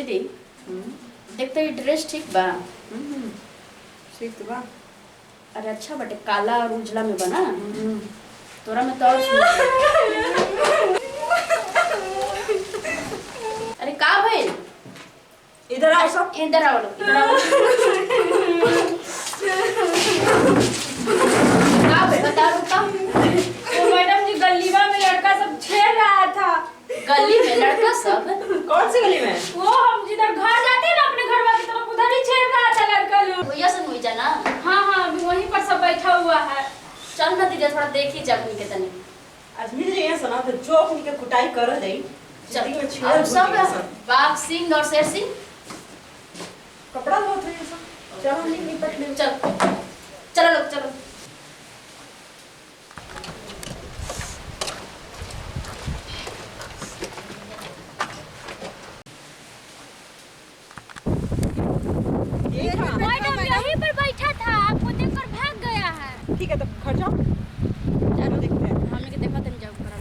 दीदी एक तो ये ड्रेस ठीक बा। ठीक तो बा। अरे अच्छा बटे काला और उजला में बना। तोरा में तो और अरे का भाई इधर आओ सब। इधर आओ लोग, इधर आओ। का भाई बता रुका। तो मैडम जी गलीवा में लड़का सब छेड़ रहा था। गली में लड़का सब? कौन सी गली में? वो हम जिधर घर जाते हैं ना अपने घर वाली तरफ उधर ही छेड़ रहा था लड़का लोग। भैया से हुई जाना। हाँ हाँ अभी वहीं पर सब बैठा हुआ है। चल ना दीदी थोड़ा देखी जब के तनी। आज मिल जाइए सना तो चौक निके कुटाई कर दई। चल में अब छेड़ सब बाघ सिंह और शेर सिंह कपड़ा बहुत है सब। चलो निपट ले। चल चलो लोग चलो। मैडम यहीं पर बैठा था, आपको देखकर भाग गया है। ठीक है तो घर जाओ। चलो देखते हैं। हमने के देखा तनी जाओ करा।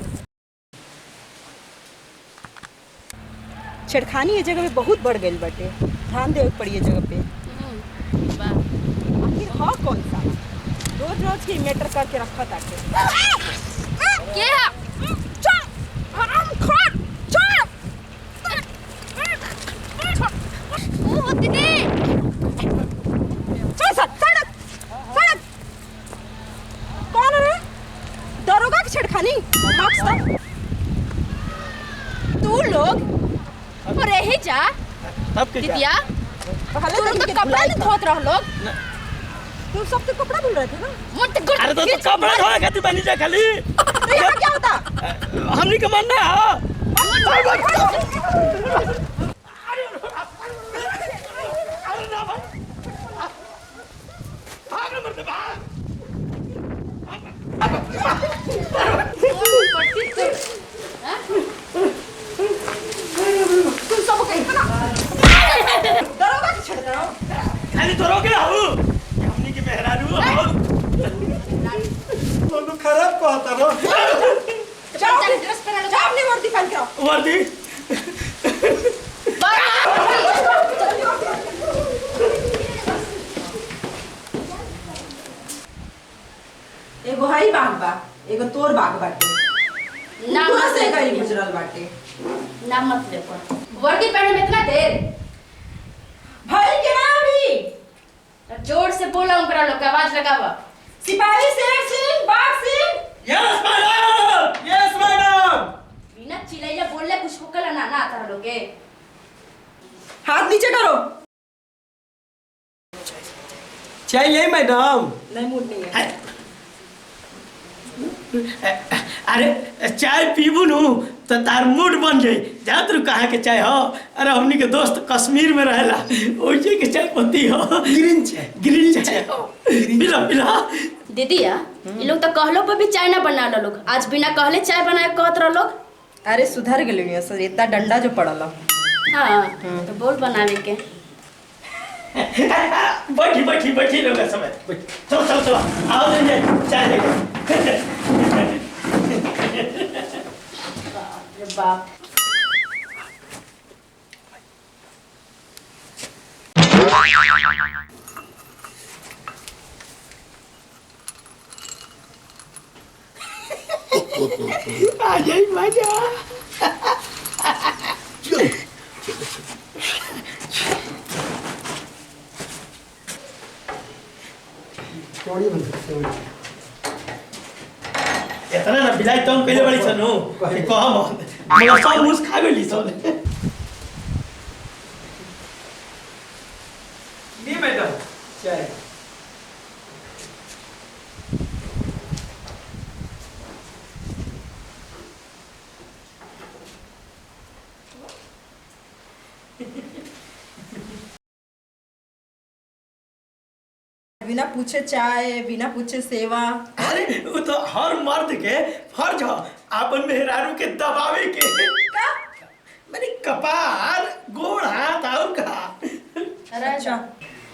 छेड़खानी ये जगह पे बहुत बढ़ गई बाटे। ध्यान देवे पड़ी ये जगह पे। आखिर हाँ कौन सा रोज रोज की मैटर करके रखा ताके। क्या हराम खोर चुप। ओ दीदी चल सड़क सड़क। कौन है रे? दरोगा की छेड़खानी। मार्क्स तक तू लोग और रही जा तब के दीदिया पहले तू तो कपड़ा नहीं धोत रह लोग। तुम सब तो कपड़ा धुल रहे थे ना? मत अरे तो कपड़ा धोए खातिर बनी जा खाली। तो यहाँ क्या होता? हमनी के मन ना तुम सब कहीं ना दरोगा की छेड़ रहे हो। खाली धरोगे हो हमनी के मेहरारू हो। तो खराब कहता रो। जाओ ड्रेस पहन लो। जाओ अपनी वर्दी पहन के आओ। वर्दी एगो हई बाग बा, एगो तोर बाग बाटे। नाम ऊपर मत से ले गई गुजरल बाटे। नाम मत ले पर वर्दी पहने में इतना देर भाई के नाम भी जोर से बोला उनकरा लोग के आवाज लगावा। सिपाही शेर सिंह बाग Singh. Yes madam yes madam. बिना चिल्लाइले बोलले कुछ होकला ना ना तारा लोग के। हाथ नीचे करो। चाय ले मैडम। नहीं मूड नहीं है। अरे चाय पीबू नु तो तार मूड बन जाई। जा तू कहाँ के चाय हो? अरे हमनी के दोस्त कश्मीर में रहेला ओइसे के चाय पत्ती हो। ग्रीन चाय ग्रीन चाय पिला पिला। दीदिया ये लोग तो कहलो पर भी चाय ना बना लो लोग। आज बिना कहले चाय बनाए कहत रह लोग। अरे सुधर गेलियो सर इतना डंडा जो पड़ल। हाँ तो बोल बनावे के। बैठी बैठी बैठी लोग समय चलो चलो चलो आओ ले चाय ले। अरे बाप आ जाई मजा। इतना ना बिलाई तुम पहले बड़ी सनो कि कहम मला सब मुस खा गेली सब। ली मैडम चाय। बिना पूछे चाय बिना पूछे सेवा। अरे वो तो हर मर्द के फर्ज हो अपन मेहरारू के दबावे के। का? मैंने कपार गोड़ हाथ और का। अच्छा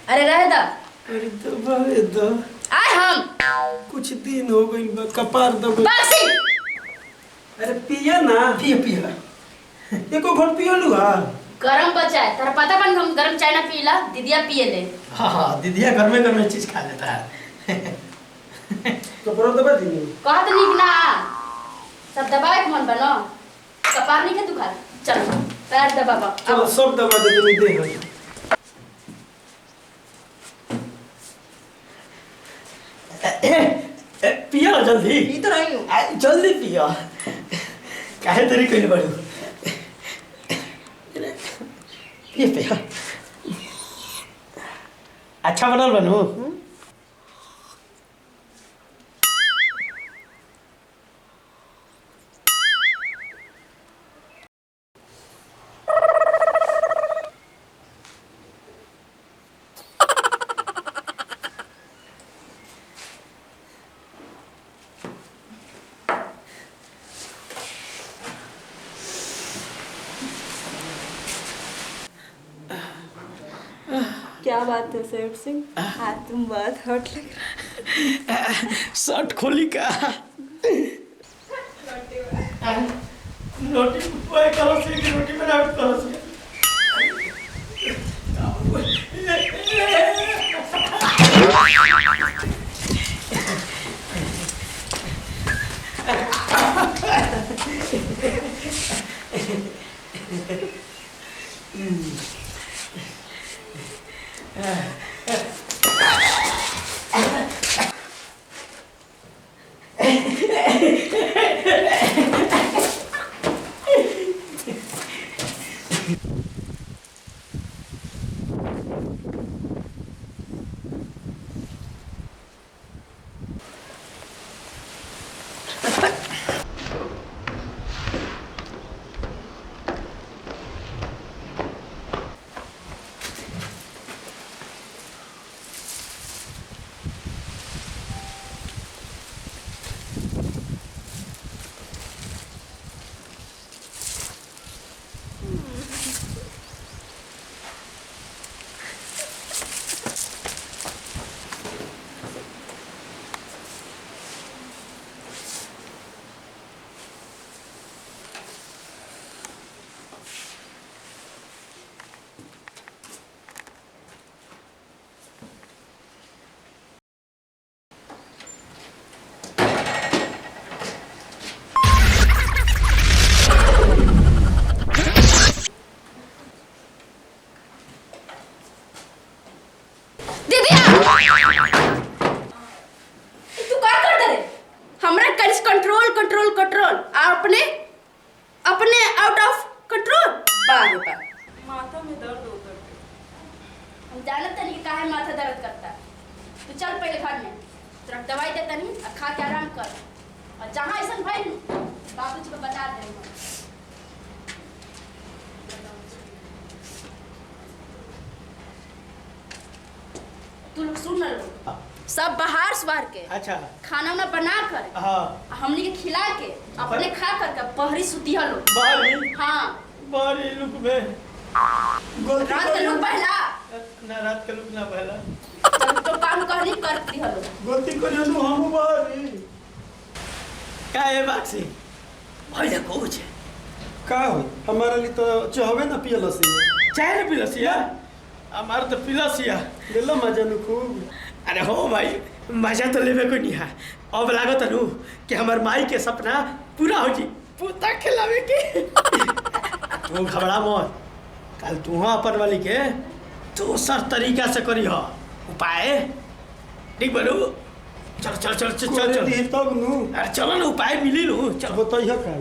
अरे रह दा। अरे दबावे दो आए हम कुछ दिन हो गई बा कपार दबे। बासी अरे पिया ना। पिया पिया एको घोट पियो लुआ गरम बचाए तारा पता बन हम गरम चाय ना पीला दीदिया पिए ले। हाँ दीदिया घर में चीज खा लेता है। कपड़ा दबा दी कहत निक ना सब दबाए के मन बनो कपार नहीं के दुखा चलो पैर दबाबा चलो सब दबा दे तो नहीं दे पियो जल्दी पी तो रही हूँ। जल्दी पियो काहे तेरी कहीं बड़ू ये पियो अच्छा बनल बनू क्या बात है सेठ सिंह आज तुम बहुत हॉट लग रहा शर्ट खोली का रोटी पोए करो से रोटी बनाओ करो से तू का कर दे हमरा करिस कंट्रोल कंट्रोल कंट्रोल और अपने आउट ऑफ कंट्रोल बारे बा माथा में दर्द होता है। हम जानत नहीं काहे माथा दर्द करता तू चल पहले घर में तेरा दवाई दे तनी और खा के आराम कर और जहां ऐसा भइल बाबूजी को बता दे तू लोग सुन लो सब बाहर सवार के अच्छा खाना वाना बना कर हाँ हमनी के खिला के अपने खा कर के पहरी सुती हलो बारी हाँ बारी लुक में रात के लोग पहला ना रात के लुक ना पहला जब तो काम कहनी करती हलो गलती करियो नु हम बारी का है बाक्सी भैया कुछ का हो हमारा लिए तो चाहवे ना पियल से चाय न पिलसिया हमार तो पिलसिया ले लो मजा नु खूब अरे हो भाई मजा तो लेवे को नहीं है अब लागत नु कि हमार माई के सपना पूरा हो जी पोता खिलावे के तू घबरा मत कल तू अपन वाली के दोसर तरीका से करी हो उपाय ठीक बोलू चल चल चल चल चल तब नु अरे चलो ना उपाय मिली नु चल बताइए का